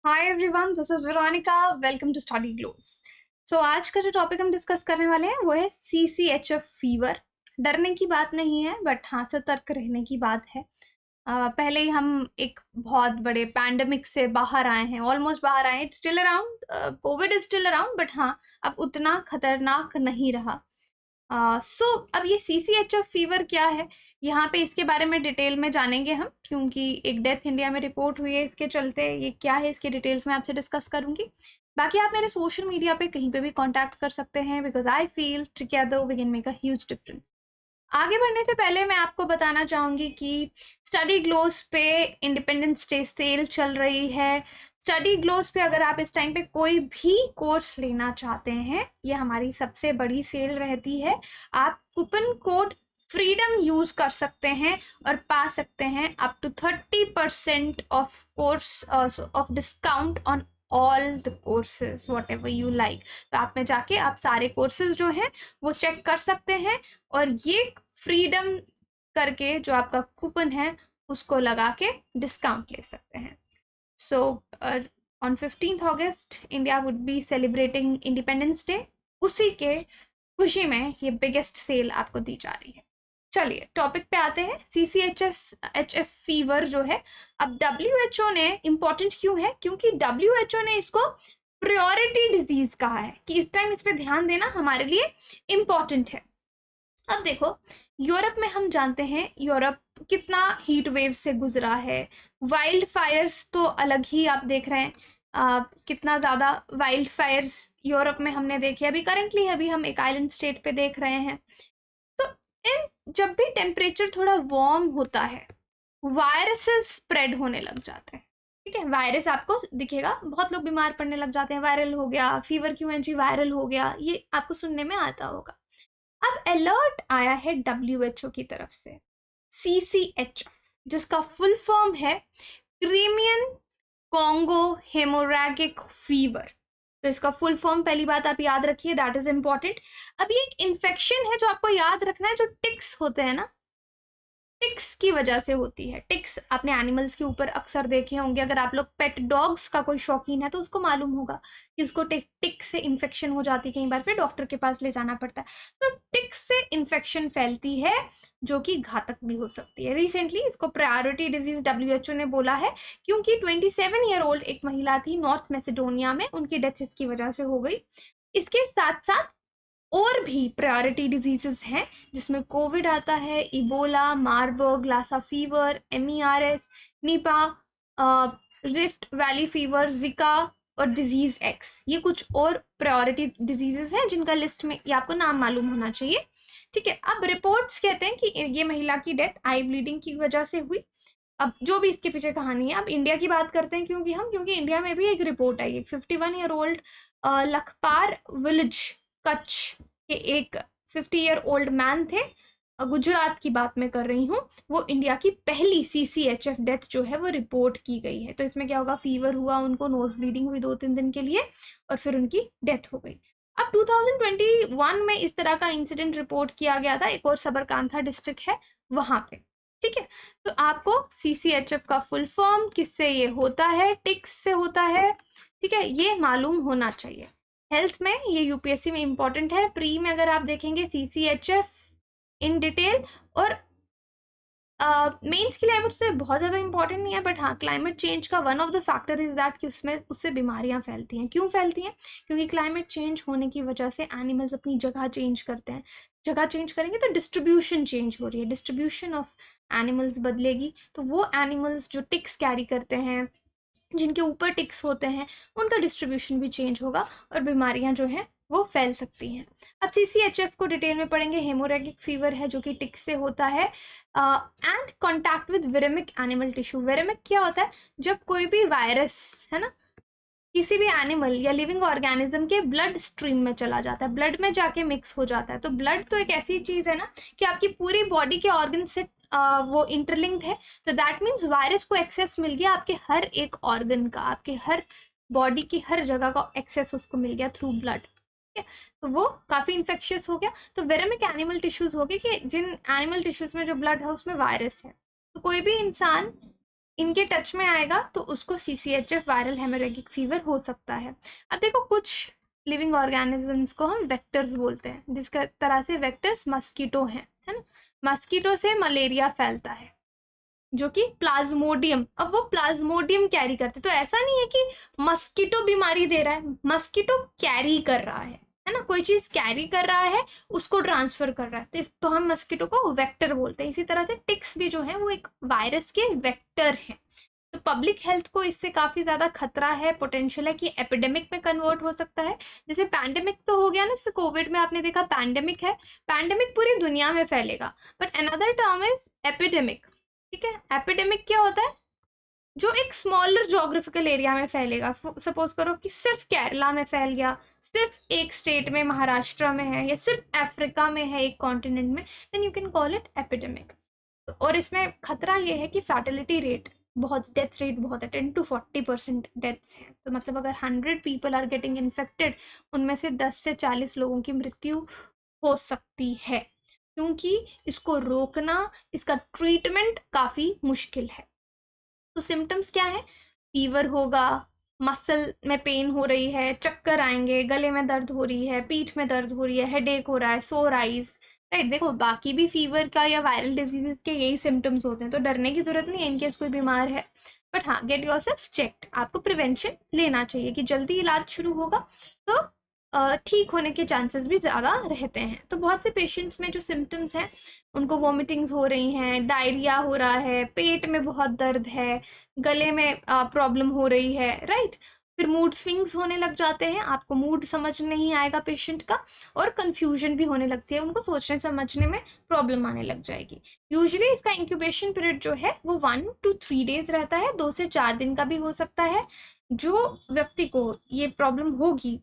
Hi everyone, this is Veronica. Welcome to study gloss. So आज का जो topic हम डिस्कस करने वाले हैं वो है CCHF फीवर। डरने की बात नहीं है, बट हाँ, सतर्क रहने की बात है। पहले ही हम एक बहुत बड़े पैंडेमिक से बाहर आए हैं, ऑलमोस्ट बाहर आए हैं। It's still around, Covid is still around, but हाँ, अब उतना खतरनाक नहीं रहा। सो अब ये CCHF फीवर क्या है, यहाँ पे इसके बारे में डिटेल में जानेंगे हम, क्योंकि एक डेथ इंडिया में रिपोर्ट हुई है इसके चलते। ये क्या है, इसके डिटेल्स में आपसे डिस्कस करूंगी। बाकी आप मेरे सोशल मीडिया पे कहीं पे भी कांटेक्ट कर सकते हैं, because I feel together we can make a huge difference. आगे बढ़ने से पहले मैं आपको बताना चाहूंगी कि स्टडी ग्लोस पे इंडिपेंडेंस डे सेल चल रही है। स्टडी ग्लोस पे अगर आप इस टाइम पे कोई भी कोर्स लेना चाहते हैं, ये हमारी सबसे बड़ी सेल रहती है। आप कूपन कोड फ्रीडम यूज कर सकते हैं और पा सकते हैं up to 30% off course off discount on all the courses whatever you like. तो आप में जाके आप सारे कोर्सेज जो हैं वो चेक कर सकते हैं और ये फ्रीडम करके जो आपका कूपन है उसको लगा के डिस्काउंट ले सकते हैं। So on 15th August India would be celebrating independence day. उसी के खुशी में ये बिगेस्ट सेल आपको दी जा रही है। चलिए टॉपिक पे आते हैं। CCHF फीवर जो है, अब WHO ने इम्पोर्टेंट क्यों है, क्योंकि WHO ने इसको प्रायोरिटी डिजीज कहा है कि इस टाइम इस पे ध्यान देना हमारे लिए इम्पोर्टेंट है। अब देखो, यूरोप में हम जानते हैं यूरोप कितना हीट वेव से गुजरा है। वाइल्ड फायर्स तो अलग ही आप देख रहे हैं, कितना ज़्यादा वाइल्ड फायर्स यूरोप में हमने देखे। अभी करेंटली अभी हम एक आइलैंड स्टेट पे देख रहे हैं। तो इन जब भी टेम्परेचर थोड़ा वार्म होता है, वायरसेस स्प्रेड होने लग जाते हैं। ठीक है, वायरस आपको दिखेगा, बहुत लोग बीमार पड़ने लग जाते हैं। वायरल हो गया, फीवर QNG वायरल हो गया, ये आपको सुनने में आता होगा। अब अलर्ट आया है WHO की तरफ से, CCHF जिसका फुल फॉर्म है क्रीमियन कॉन्गो हेमोरैगिक फीवर। तो इसका फुल फॉर्म पहली बात आप याद रखिए, दैट इज इंपॉर्टेंट। अब ये एक इन्फेक्शन है जो आपको याद रखना है, जो टिक्स होते हैं ना, टिक्स की वजह से होती है। टिक्स आपने एनिमल्स के ऊपर अक्सर देखे होंगे। अगर आप लोग पेट डॉग्स का कोई शौकीन है तो उसको मालूम होगा कि उसको टिक से इन्फेक्शन हो जाती है, कई बार फिर डॉक्टर के पास ले जाना पड़ता है। तो टिक से इन्फेक्शन फैलती है जो कि घातक भी हो सकती है। रिसेंटली इसको प्रायोरिटी डिजीज WHO ने बोला है, क्योंकि 27 ईयर ओल्ड एक महिला थी नॉर्थ मैसेडोनिया में, उनकी डेथ इसकी वजह से हो गई। इसके साथ साथ और भी प्रायोरिटी डिजीजेस हैं जिसमें कोविड आता है, Ebola, Marburg, Lassa fever, MERS, Nipah, Rift Valley fever, Zika और डिजीज X। ये कुछ और प्रायोरिटी डिजीजेस हैं जिनका लिस्ट में ये आपको नाम मालूम होना चाहिए। ठीक है, अब रिपोर्ट्स कहते हैं कि ये महिला की डेथ आई ब्लीडिंग की वजह से हुई। अब जो भी इसके पीछे कहानी है, अब इंडिया की बात करते हैं, क्योंकि इंडिया में भी एक रिपोर्ट आई, एक 51 ईयर ओल्ड लखपार विलेज कच्छ के एक 50 ईयर ओल्ड मैन थे। गुजरात की बात मैं कर रही हूँ। वो इंडिया की पहली CCHF डेथ जो है वो रिपोर्ट की गई है। तो इसमें क्या होगा, फीवर हुआ उनको, नोज ब्लीडिंग हुई 2-3 दिन के लिए और फिर उनकी डेथ हो गई। अब 2021 में इस तरह का इंसिडेंट रिपोर्ट किया गया था, एक और सबरकांठा डिस्ट्रिक्ट है वहां पे। ठीक है, तो आपको CCHF का फुल फॉर्म, किससे ये होता है, टिक्स से होता है, ठीक है, ये मालूम होना चाहिए। हेल्थ में ये UPSC में इंपॉर्टेंट है। प्री में अगर आप देखेंगे CCHF इन डिटेल, और मेंस के लिए आई वुड से बहुत ज़्यादा इंपॉर्टेंट नहीं है, बट हाँ, क्लाइमेट चेंज का one of the factor is that कि उससे बीमारियां फैलती हैं। क्यों फैलती हैं, क्योंकि क्लाइमेट चेंज होने की वजह से एनिमल्स अपनी जगह चेंज करते हैं। जगह चेंज करेंगे तो डिस्ट्रीब्यूशन चेंज हो रही है, डिस्ट्रीब्यूशन ऑफ एनिमल्स बदलेगी, तो वो एनिमल्स जो टिक्स कैरी करते हैं, जिनके ऊपर टिक्स होते हैं, उनका डिस्ट्रीब्यूशन भी चेंज होगा और बीमारियां जो हैं वो फैल सकती हैं। अब CCHF को डिटेल में पढ़ेंगे। हेमोरेगिक फीवर है जो कि टिक्स से होता है, and contact with viremic animal tissue. Viremic क्या होता है, जब कोई भी वायरस है ना किसी भी एनिमल या लिविंग ऑर्गेनिज्म के ब्लड स्ट्रीम में चला जाता है, ब्लड में जाके मिक्स हो जाता है। तो ब्लड तो एक ऐसी चीज है ना कि आपकी पूरी बॉडी के ऑर्गन से वो इंटरलिंक्ड है। तो दैट मीन्स वायरस को एक्सेस मिल गया आपके हर एक ऑर्गन का, आपके हर बॉडी की हर जगह का एक्सेस उसको मिल गया थ्रू ब्लड। तो वो काफी इन्फेक्शियस हो गया। तो वेरेमिक एनिमल टिश्यूज हो गए कि जिन एनिमल टिश्यूज में जो ब्लड है उसमें वायरस है। तो कोई भी इंसान इनके टच में आएगा तो उसको CCHF वायरल हेमोरेगिक फीवर हो सकता है। अब देखो कुछ लिविंग ऑर्गेनिजम्स को हम वेक्टर्स बोलते हैं, जिसका तरह से वेक्टर्स मस्कीटो हैं, है ना। मस्कीटो से मलेरिया फैलता है जो कि प्लाज्मोडियम, अब वो प्लाज्मोडियम कैरी करते, तो ऐसा नहीं है कि मस्कीटो बीमारी दे रहा है, मस्कीटो कैरी कर रहा है ना, कोई चीज कैरी कर रहा है उसको ट्रांसफर कर रहा है, तो हम मस्कीटो को वेक्टर बोलते हैं। इसी तरह से टिक्स भी जो है वो एक वायरस के वेक्टर हैं। तो पब्लिक हेल्थ को इससे काफी ज्यादा खतरा है, पोटेंशियल है कि एपिडेमिक में कन्वर्ट हो सकता है। जैसे पैंडेमिक तो हो गया ना, जैसे कोविड में आपने देखा पैंडेमिक है, पैंडेमिक पूरी दुनिया में फैलेगा, but another term is epidemic. ठीक है, एपिडेमिक क्या होता है, जो एक स्मॉलर जोग्राफिकल एरिया में फैलेगा। सपोज करो कि सिर्फ केरला में फैल गया, सिर्फ एक स्टेट में महाराष्ट्र में है, या सिर्फ अफ्रीका में है एक कॉन्टिनेंट में, then you can call it epidemic. और इसमें खतरा ये है कि फैटिलिटी रेट बहुत, डेथ रेट बहुत है, 10 to 40% डेथ्स हैं। तो मतलब अगर 100 पीपल आर गेटिंग इन्फेक्टेड, उनमें से 10 से 40 लोगों की मृत्यु हो सकती है, क्योंकि इसको रोकना, इसका ट्रीटमेंट काफ़ी मुश्किल है। तो सिम्टम्स क्या है, फीवर होगा, मसल में पेन हो रही है, चक्कर आएंगे, गले में दर्द हो रही है, पीठ में दर्द हो रही है, हेडेक हो रहा है, सोर आइज, राइट। देखो बाकी भी फीवर का या वायरल डिजीजेस के यही सिम्टम्स होते हैं, तो डरने की जरूरत नहीं है इनकेस कोई बीमार है। बट हाँ, गेट योरसेल्फ चेक्ड, आपको प्रिवेंशन लेना चाहिए कि जल्दी इलाज शुरू होगा तो ठीक होने के चांसेस भी ज़्यादा रहते हैं। तो बहुत से पेशेंट्स में जो सिम्टम्स हैं, उनको वॉमिटिंग्स हो रही हैं, डायरिया हो रहा है, पेट में बहुत दर्द है, गले में प्रॉब्लम हो रही है, राइट। फिर मूड स्विंग्स होने लग जाते हैं, आपको मूड समझ नहीं आएगा पेशेंट का, और कंफ्यूजन भी होने लगती है, उनको सोचने समझने में प्रॉब्लम आने लग जाएगी। यूजुअली इसका इंक्यूबेशन पीरियड जो है वो 1 to 3 डेज रहता है, 2 से 4 दिन का भी हो सकता है। जो व्यक्ति को ये प्रॉब्लम होगी,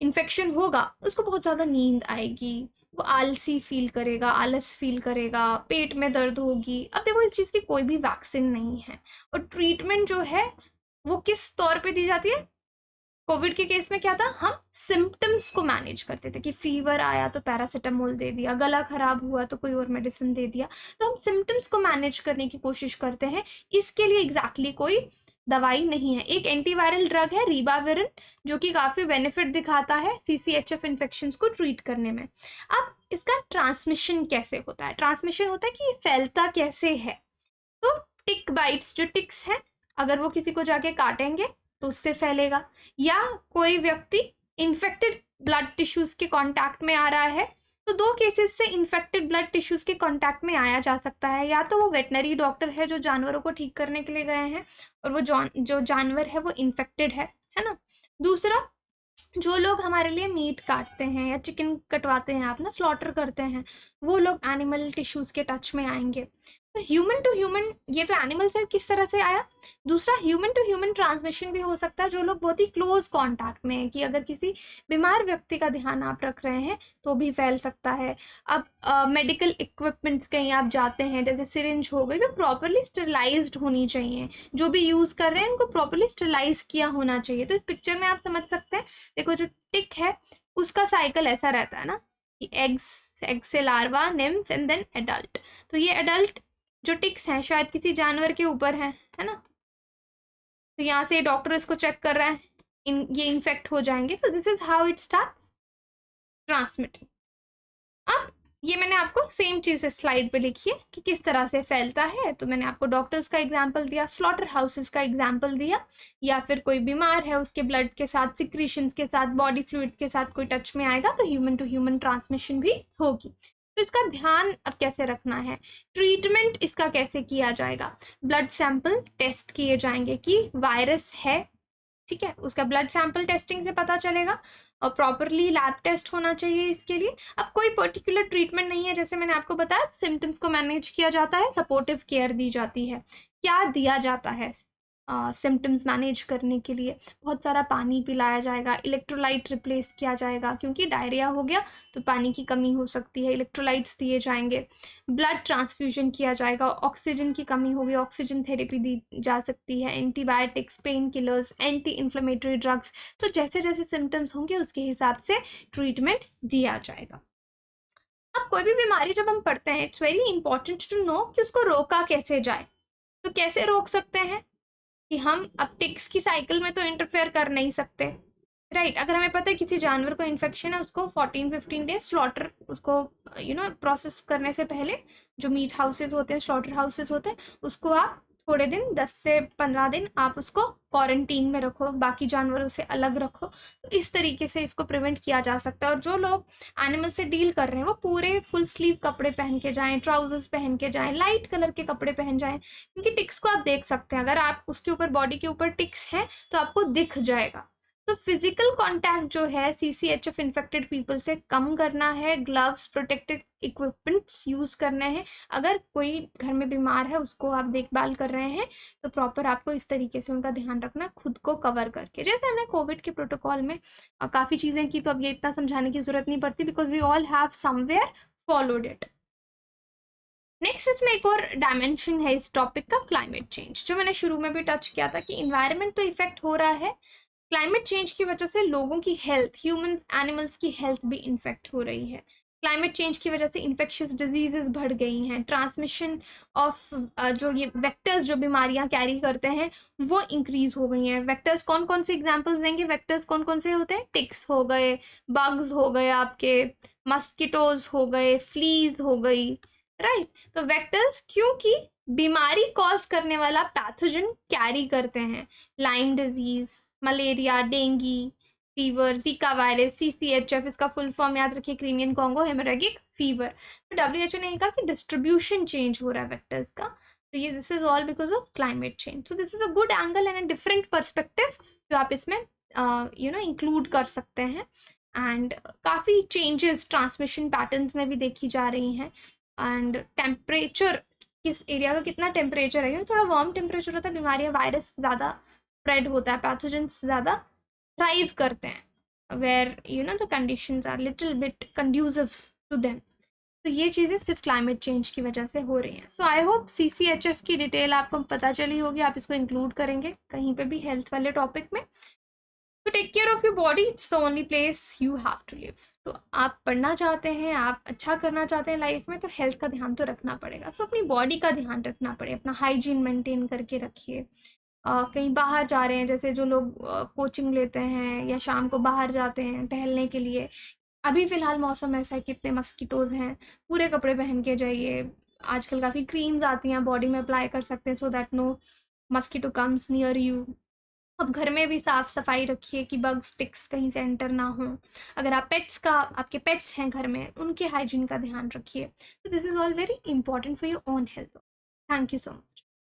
इन्फेक्शन होगा, उसको बहुत ज़्यादा नींद आएगी, वो आलसी फील करेगा, आलस फील करेगा, पेट में दर्द होगी। अब देखो इस चीज़ की कोई भी वैक्सीन नहीं है, और ट्रीटमेंट जो है वो किस तौर पे दी जाती है। कोविड के केस में क्या था, हम सिम्टम्स को मैनेज करते थे कि फीवर आया तो पैरासीटामोल दे दिया, गला खराब हुआ तो कोई और मेडिसिन दे दिया, तो हम सिम्टम्स को मैनेज करने की कोशिश करते हैं। इसके लिए एग्जैक्टली कोई दवाई नहीं है। एक एंटीवायरल ड्रग है रिबाविरिन, जो कि काफ़ी बेनिफिट दिखाता है CCHF इन्फेक्शंस को ट्रीट करने में। अब इसका ट्रांसमिशन कैसे होता है, ट्रांसमिशन होता है कि ये फैलता कैसे है। तो टिक बाइट्स, जो टिक्स हैं, अगर वो किसी को जाके काटेंगे तो उससे फैलेगा, या कोई व्यक्ति इन्फेक्टेड ब्लड टिश्यूज के कांटेक्ट में आ रहा है, तो 2 केसेस से इन्फेक्टेड ब्लड टिश्यूज के कांटेक्ट में आया जा सकता है। या तो वो वेटनरी डॉक्टर है जो जानवरों को ठीक करने के लिए गए हैं, और वो जो जानवर है वो इन्फेक्टेड है ना। दूसरा, जो लोग हमारे लिए मीट काटते हैं या चिकन कटवाते हैं, आप ना स्लॉटर करते हैं, वो लोग एनिमल टिश्यूज के टच में आएंगे। तो ह्यूमन टू ह्यूमन, ये तो एनिमल से किस तरह से आया। दूसरा, ह्यूमन टू ह्यूमन ट्रांसमिशन भी हो सकता है, जो लोग बहुत ही क्लोज कांटेक्ट में है, कि अगर किसी बीमार व्यक्ति का ध्यान आप रख रहे हैं तो भी फैल सकता है। अब मेडिकल इक्विपमेंट्स कहीं आप जाते हैं, जैसे सिरिंज हो गई, वो प्रॉपरली स्टरलाइज्ड होनी चाहिए, जो भी यूज़ कर रहे हैं उनको प्रॉपरली स्टरलाइज किया होना चाहिए। तो इस पिक्चर में आप समझ सकते हैं, देखो जो टिक है उसका साइकिल ऐसा रहता है ना, कि एग से larva, nymph and then adult. तो ये एडल्ट जो टिक्स हैं शायद किसी जानवर के ऊपर हैं, है ना। तो यहाँ से डॉक्टर इसको चेक कर रहा है, ये इन्फेक्ट हो जाएंगे। तो this is how it starts transmitting. अब ये मैंने आपको सेम चीज़ स्लाइड पे लिखी है कि किस तरह से फैलता है। तो मैंने आपको डॉक्टर्स का एग्जांपल दिया, स्लॉटर हाउसेस का एग्जांपल दिया, या फिर कोई बीमार है उसके ब्लड के साथ, सिक्रीशंस के साथ, बॉडी फ्लूइड के साथ कोई टच में आएगा तो ह्यूमन टू ह्यूमन ट्रांसमिशन भी होगी। तो इसका ध्यान अब कैसे रखना है, ट्रीटमेंट इसका कैसे किया जाएगा। ब्लड सैंपल टेस्ट किए जाएंगे कि वायरस है, ठीक है, उसका ब्लड सैंपल टेस्टिंग से पता चलेगा, और प्रॉपरली लैब टेस्ट होना चाहिए इसके लिए। अब कोई पर्टिकुलर ट्रीटमेंट नहीं है, जैसे मैंने आपको बताया, तो सिम्टम्स को मैनेज किया जाता है, सपोर्टिव केयर दी जाती है। क्या दिया जाता है सिम्टम्स मैनेज करने के लिए, बहुत सारा पानी पिलाया जाएगा, इलेक्ट्रोलाइट रिप्लेस किया जाएगा, क्योंकि डायरिया हो गया तो पानी की कमी हो सकती है, इलेक्ट्रोलाइट्स दिए जाएंगे, ब्लड ट्रांसफ्यूजन किया जाएगा, ऑक्सीजन की कमी होगी, ऑक्सीजन थेरेपी दी जा सकती है, antibiotics, pain killers, anti inflammatory drugs. तो जैसे जैसे सिम्टम्स होंगे उसके हिसाब से ट्रीटमेंट दिया जाएगा। अब कोई भी बीमारी जब हम पढ़ते हैं, it's very important to know कि उसको रोका कैसे जाए। तो कैसे रोक सकते हैं कि हम अब टिक्स की साइकिल में तो इंटरफेयर कर नहीं सकते, राइट। अगर हमें पता है किसी जानवर को इन्फेक्शन है, उसको 14-15 डेज स्लॉटर, उसको प्रोसेस करने से पहले जो मीट हाउसेस होते हैं, स्लॉटर हाउसेस होते हैं, उसको आप थोड़े दिन 10 से 15 दिन आप उसको क्वारंटीन में रखो, बाकी जानवरों से अलग रखो। तो इस तरीके से इसको प्रिवेंट किया जा सकता है। और जो लोग एनिमल से डील कर रहे हैं वो पूरे फुल स्लीव कपड़े पहन के जाएं, ट्राउजर्स पहन के जाएं, लाइट कलर के कपड़े पहन जाएं, क्योंकि टिक्स को आप देख सकते हैं। अगर आप उसके ऊपर, बॉडी के ऊपर टिक्स है तो आपको दिख जाएगा। तो फिजिकल कांटेक्ट जो है सीसीएचएफ इन्फेक्टेड पीपल से कम करना है, ग्लव्स, प्रोटेक्टेड इक्विपमेंट्स यूज करने हैं। अगर कोई घर में बीमार है, उसको आप देखभाल कर रहे हैं, तो प्रॉपर आपको इस तरीके से उनका ध्यान रखना, खुद को कवर करके। जैसे हमने कोविड के प्रोटोकॉल में काफ़ी चीज़ें की, तो अब ये इतना समझाने की जरूरत नहीं पड़ती, because we all have somewhere followed it. Next इसमें एक और डायमेंशन है इस टॉपिक का, क्लाइमेट चेंज, जो मैंने शुरू में भी टच किया था कि इन्वायरमेंट तो इफेक्ट हो रहा है, क्लाइमेट चेंज की वजह से लोगों की हेल्थ, ह्यूमंस, एनिमल्स की हेल्थ भी इन्फेक्ट हो रही है। क्लाइमेट चेंज की वजह से इन्फेक्शियस डिजीजेस बढ़ गई हैं, ट्रांसमिशन ऑफ जो ये वेक्टर्स जो बीमारियां कैरी करते हैं वो इंक्रीज हो गई हैं। वेक्टर्स कौन कौन से एग्जांपल्स देंगे? वेक्टर्स कौन कौन से होते हैं? टिक्स हो गए, बग्स हो गए, आपके मस्किटोज हो गए, फ्लीज हो गई, राइट। तो वेक्टर्स क्योंकि बीमारी कॉज करने वाला पैथोजन कैरी करते हैं, Lyme disease, malaria, dengue fever, Zika virus, CCHF, इसका फुल फॉर्म याद रखिए, क्रीमियन कॉन्गो हेमोरेगिक फीवर। तो डब्ल्यूएचओ ने कहा कि डिस्ट्रीब्यूशन चेंज हो रहा है वेक्टर्स का, तो ये this is all because of climate change. So this is a good angle and a different perspective जो आप इसमें इंक्लूड कर सकते हैं। एंड काफ़ी चेंजेस ट्रांसमिशन पैटर्न्स में भी देखी जा रही हैं। एंड टेम्परेचर, किस एरिया का कितना टेम्परेचर है, थोड़ा वार्म टेम्परेचर होता है, बीमारियां, वायरस ज़्यादा स्प्रेड होता है, पैथोजेंस ज़्यादा थ्राइव करते हैं, where the conditions are little bit conducive to them. तो ये चीज़ें सिर्फ क्लाइमेट चेंज की वजह से हो रही हैं। सो आई होप सीसीएचएफ की डिटेल आपको पता चली होगी, आप इसको इंक्लूड करेंगे कहीं पे भी हेल्थ वाले टॉपिक में। तो take care of your body, it's the only place you have to live. तो आप पढ़ना चाहते हैं, आप अच्छा करना चाहते हैं लाइफ में, तो हेल्थ का ध्यान तो रखना पड़ेगा। सो अपनी बॉडी का ध्यान रखना पड़ेगा, अपना हाइजीन मेंटेन करके रखिए। कहीं बाहर जा रहे हैं, जैसे जो लोग कोचिंग लेते हैं या शाम को बाहर जाते हैं टहलने के लिए, अभी फ़िलहाल मौसम ऐसा है, कितने मस्कीटोज़ हैं, पूरे कपड़े पहन के जाइए। आजकल काफ़ी क्रीम्स आती हैं, बॉडी में अप्लाई कर सकते हैं, so that no mosquito comes near you. अब घर में भी साफ सफाई रखिए कि बग्स, टिक्स कहीं से एंटर ना हो। अगर आपके पेट्स हैं घर में, उनके हाइजीन का ध्यान रखिए। तो this is all very important for your own health. Thank you so much.